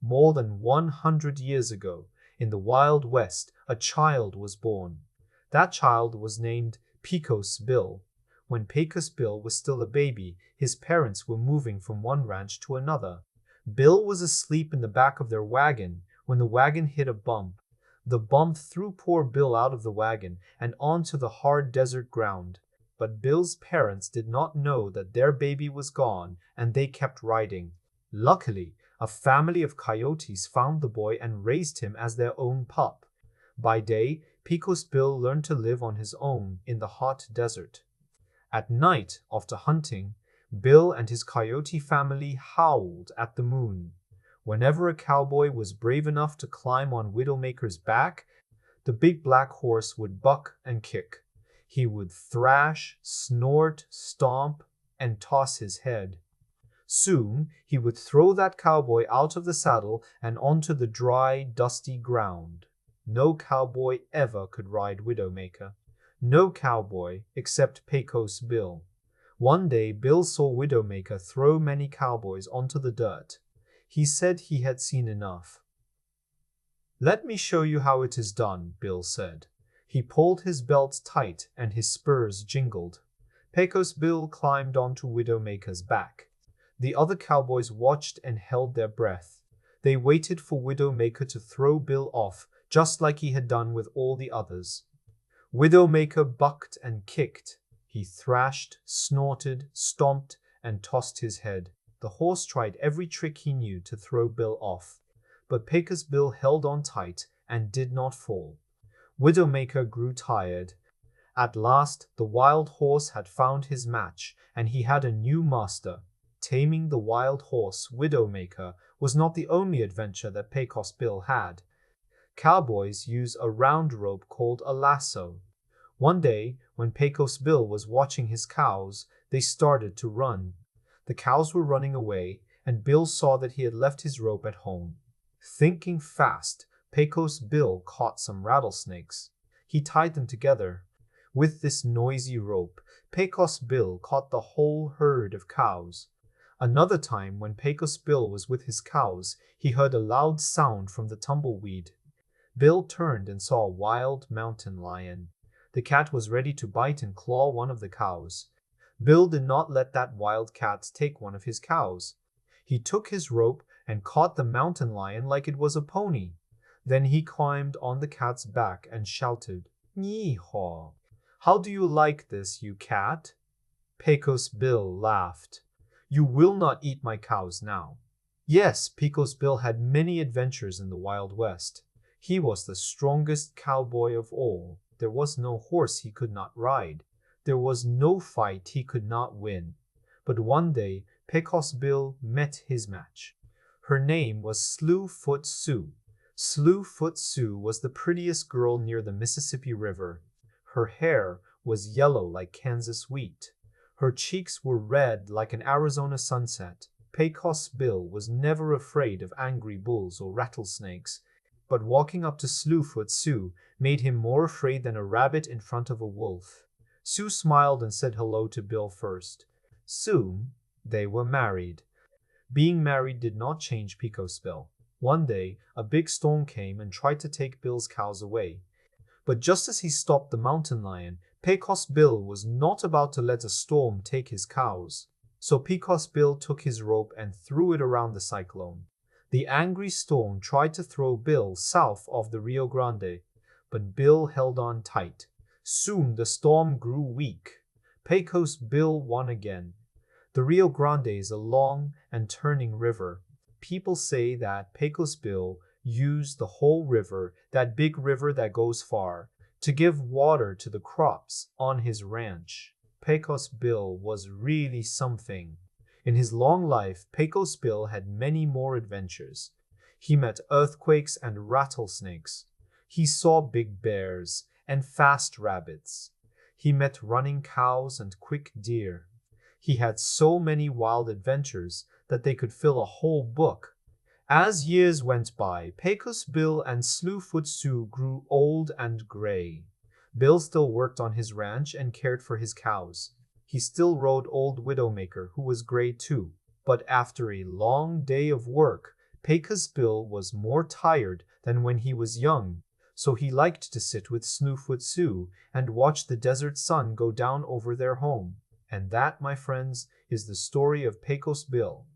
more than 100 years ago, in the Wild West, a child was born. That child was named Pecos Bill. When Pecos Bill was still a baby, his parents were moving from one ranch to another. Bill was asleep in the back of their wagon when the wagon hit a bump. The bump threw poor Bill out of the wagon and onto the hard desert ground. But Bill's parents did not know that their baby was gone, and they kept riding. Luckily, a family of coyotes found the boy and raised him as their own pup. By day, Pecos Bill learned to live on his own in the hot desert. At night, after hunting, Bill and his coyote family howled at the moon. Whenever a cowboy was brave enough to climb on Widowmaker's back, the big black horse would buck and kick. He would thrash, snort, stomp, and toss his head. Soon, he would throw that cowboy out of the saddle and onto the dry, dusty ground. No cowboy ever could ride Widowmaker. No cowboy except Pecos Bill. One day, Bill saw Widowmaker throw many cowboys onto the dirt. He said he had seen enough. "Let me show you how it is done," Bill said. He pulled his belt tight and his spurs jingled. Pecos Bill climbed onto Widowmaker's back. The other cowboys watched and held their breath. They waited for Widowmaker to throw Bill off, just like he had done with all the others. Widowmaker bucked and kicked. He thrashed, snorted, stomped, and tossed his head. The horse tried every trick he knew to throw Bill off, but Pecos Bill held on tight and did not fall. Widowmaker grew tired. At last, the wild horse had found his match, and he had a new master. Taming the wild horse, Widowmaker, was not the only adventure that Pecos Bill had. Cowboys use a round rope called a lasso. One day, when Pecos Bill was watching his cows, they started to run. The cows were running away, and Bill saw that he had left his rope at home. Thinking fast, Pecos Bill caught some rattlesnakes. He tied them together. With this noisy rope, Pecos Bill caught the whole herd of cows. Another time, when Pecos Bill was with his cows, he heard a loud sound from the tumbleweed. Bill turned and saw a wild mountain lion. The cat was ready to bite and claw one of the cows. Bill did not let that wild cat take one of his cows. He took his rope and caught the mountain lion like it was a pony. Then he climbed on the cat's back and shouted, "Yee-haw! How do you like this, you cat?" Pecos Bill laughed. "You will not eat my cows now." Yes, Pecos Bill had many adventures in the Wild West. He was the strongest cowboy of all. There was no horse he could not ride. There was no fight he could not win. But one day, Pecos Bill met his match. Her name was Slewfoot Sue. Slewfoot Sue was the prettiest girl near the Mississippi River. Her hair was yellow like Kansas wheat. Her cheeks were red like an Arizona sunset. Pecos Bill was never afraid of angry bulls or rattlesnakes, but walking up to Slewfoot Sue made him more afraid than a rabbit in front of a wolf. Sue smiled and said hello to Bill first. Soon, they were married. Being married did not change Pecos Bill. One day, a big storm came and tried to take Bill's cows away. But just as he stopped the mountain lion, Pecos Bill was not about to let a storm take his cows. So Pecos Bill took his rope and threw it around the cyclone. The angry storm tried to throw Bill south of the Rio Grande, but Bill held on tight. Soon the storm grew weak. Pecos Bill won again. The Rio Grande is a long and turning river. People say that Pecos Bill used the whole river, that big river that goes far, to give water to the crops on his ranch. Pecos Bill was really something. In his long life, Pecos Bill had many more adventures. He met earthquakes and rattlesnakes. He saw big bears and fast rabbits. He met running cows and quick deer. He had so many wild adventures that they could fill a whole book. As years went by, Pecos Bill and Slewfoot Sue grew old and gray. Bill still worked on his ranch and cared for his cows. He still rode old Widowmaker, who was gray too. But after a long day of work, Pecos Bill was more tired than when he was young, so he liked to sit with Snowfoot Sue and watch the desert sun go down over their home. And that, my friends, is the story of Pecos Bill.